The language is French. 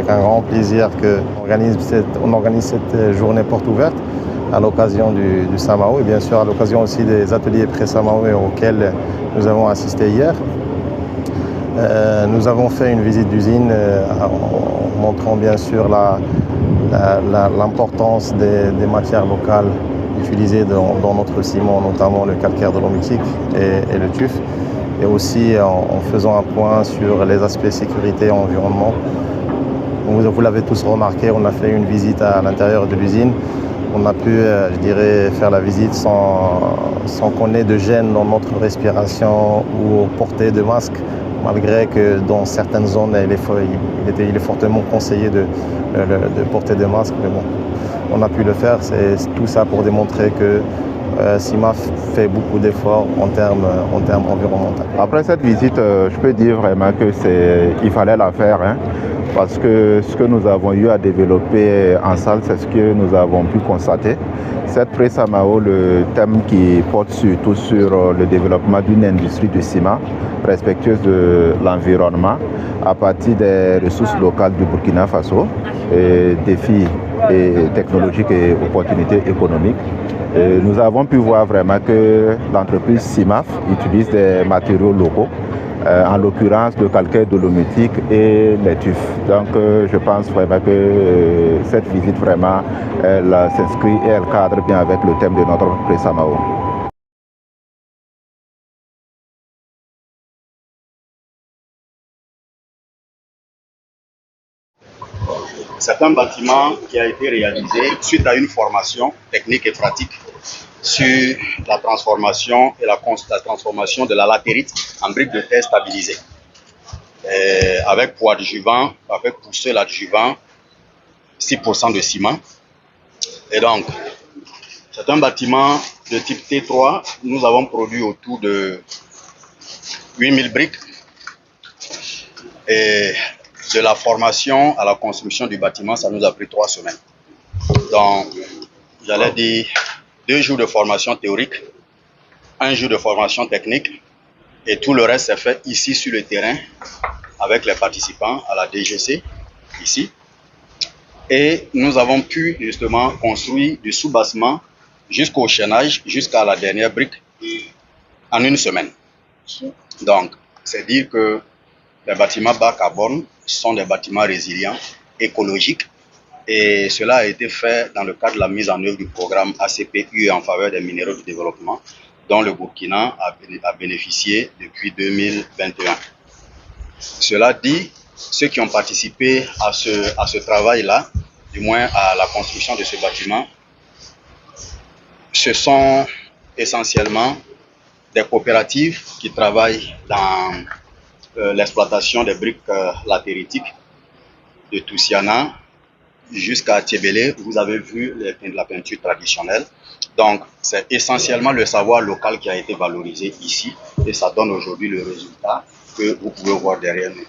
un grand plaisir qu'on organise cette journée porte ouverte à l'occasion du Samao et bien sûr à l'occasion aussi des ateliers pré-Samao auxquels nous avons assisté hier. Nous avons fait une visite d'usine en montrant bien sûr l'importance des matières locales utilisées dans notre ciment, notamment le calcaire dolomitique et le tuf, et aussi en faisant un point sur les aspects sécurité et environnement. Vous l'avez tous remarqué, on a fait une visite à l'intérieur de l'usine. On a pu, je dirais, faire la visite sans qu'on ait de gêne dans notre respiration ou porter de masque, malgré que dans certaines zones, il est fortement conseillé de porter des masques. Mais bon, on a pu le faire. C'est tout ça pour démontrer que CIMAF fait beaucoup d'efforts en termes environnementaux. Après cette visite, je peux dire vraiment qu'il fallait la faire, hein, parce que ce que nous avons eu à développer en salle, c'est ce que nous avons pu constater. Cette pré-Samao, le thème qui porte surtout sur le développement d'une industrie du ciment respectueuse de l'environnement à partir des ressources locales du Burkina Faso, et défis technologiques et opportunités économiques. Et nous avons pu voir vraiment que l'entreprise CIMAF utilise des matériaux locaux, en l'occurrence le calcaire dolomitique et les tufs. Donc je pense vraiment que cette visite vraiment s'inscrit et elle cadre bien avec le thème de notre pré-Samao. C'est un bâtiment qui a été réalisé suite à une formation technique et pratique sur la transformation transformation de la latérite en briques de terre stabilisées. Avec pour seul adjuvant 6% de ciment. Et donc, c'est un bâtiment de type T3. Nous avons produit autour de 8000 briques. Et de la formation à la construction du bâtiment, ça nous a pris 3 semaines. Donc, j'allais dire 2 jours de formation théorique, 1 jour de formation technique, et tout le reste s'est fait ici sur le terrain avec les participants à la DGC, ici. Et nous avons pu justement construire du sous-bassement jusqu'au chaînage, jusqu'à la dernière brique, en 1 semaine. Donc, c'est dire que les bâtiments bas carbone sont des bâtiments résilients, écologiques, et cela a été fait dans le cadre de la mise en œuvre du programme ACPU en faveur des minéraux de développement, dont le Burkina a bénéficié depuis 2021. Cela dit, ceux qui ont participé à ce travail-là, du moins à la construction de ce bâtiment, ce sont essentiellement des coopératives qui travaillent dans l'exploitation des briques latéritiques de Toussiana jusqu'à Tchébélé. Vous avez vu la peinture traditionnelle. Donc, c'est essentiellement le savoir local qui a été valorisé ici et ça donne aujourd'hui le résultat que vous pouvez voir derrière nous.